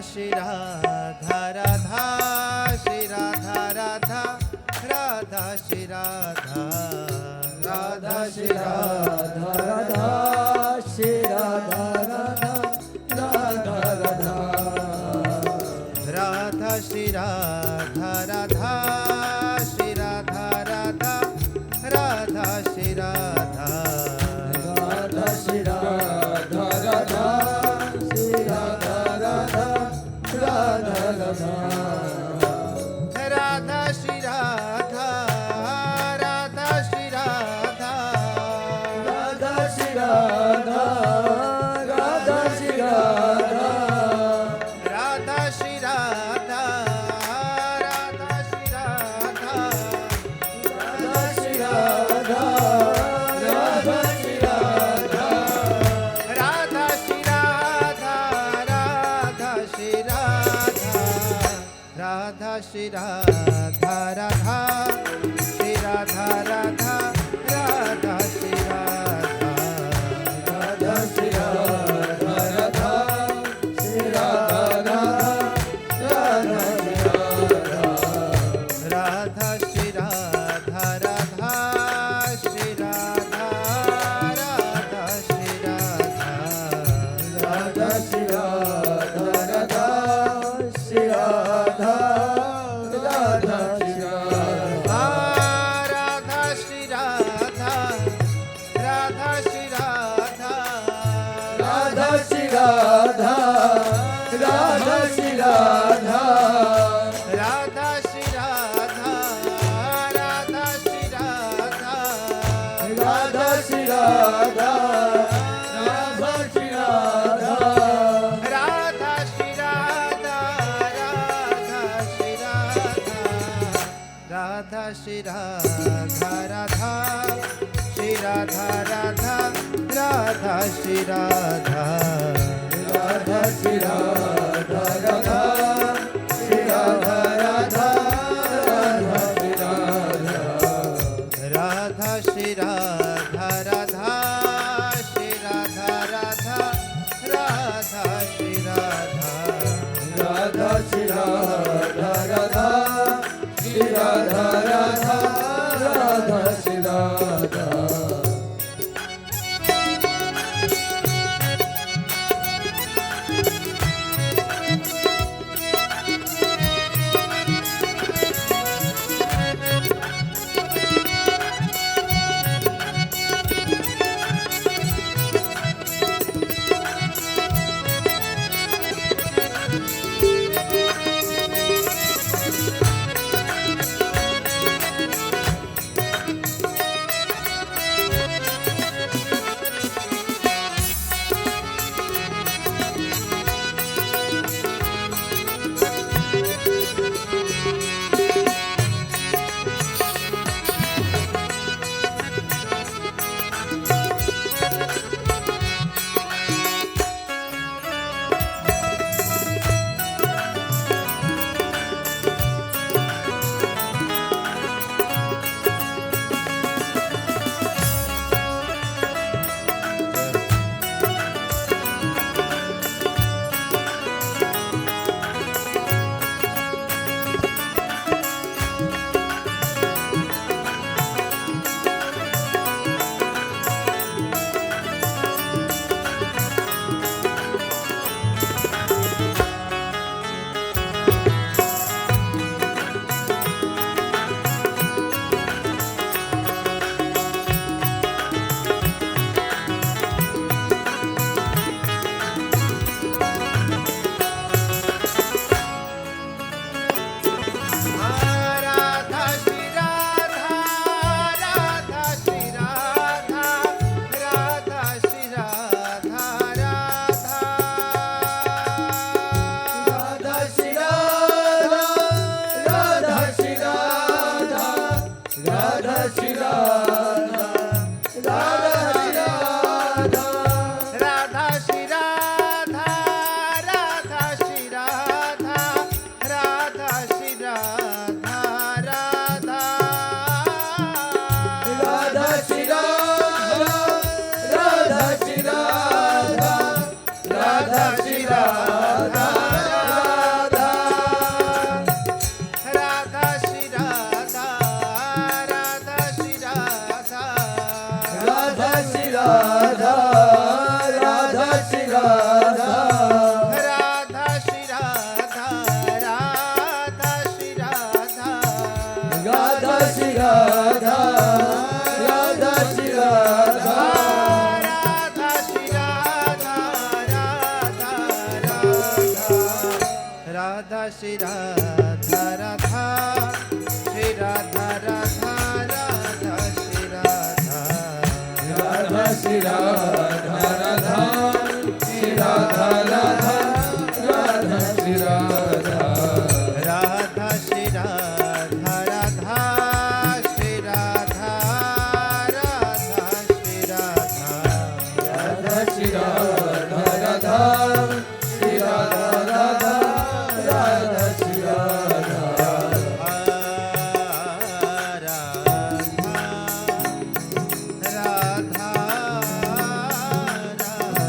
Shri Radha Radha Shri Radha Radha Radha Shri Radha Radha Shri Radha Radha Shri Radha Radha Radha Radha Radha Shri Radha Radha Shri Radha Radha Radha Shri Radha Radha Shri Radha Radha Shri Radha Radha Radha Radha Radha Shri Radha Radha Shri Radha Radha Shri Radha Radha Shri Radha Radha Shri Radha Radha Shri Radha Radha Shri Radha Radha Shri Radha Radha Shri Radha Radha Shri Radha Radha Shri Radha Radha Shri Radha Radha Radha Shri Radha Radha Shri Radha Radha Shri Radha Radha Radha Shri Radha Radha Shri Radha Radha Shri Radha Radha Shri Radha Radha Shri Radha Radha Shri Radha Radha Shri Radha Radha Shri Radha Radha Shri Radha Radha Shri Radha Radha Shri Radha Radha Shri Radha Radha Shri Radha Radha Shri Radha Radha Shri Radha Radha Shri Radha Radha Shri Radha Radha Shri Radha Radha Radha Shri Radha Radha Shri Radha Radha Shri Radha Radha Radha Shri Radha Radha Shri Radha Radha Shri Radha Radha Radha Shri Radha Radha Shri Radha Radha Shri Radha Radha Radha Shri Radha Radha Shri Radha Radha Shri Radha Radha Shri Radha Radha Radha Shri Radha Radha Shri Radha Radha Shri Radha Radha Radha Shri Radha Radha Shri Radha Radha Shri Radha Radha Shri Radha Radha Shri Radha Radha Shri Radha Radha Radha Shri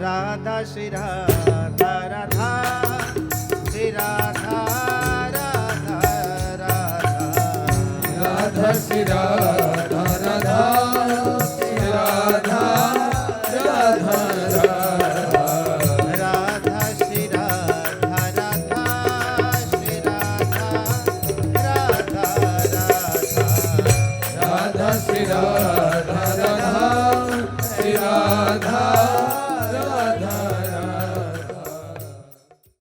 Radha Shri Radha Radha Shri Radha Radha Radha Radha Shri Radha Radha Shri Radha Radha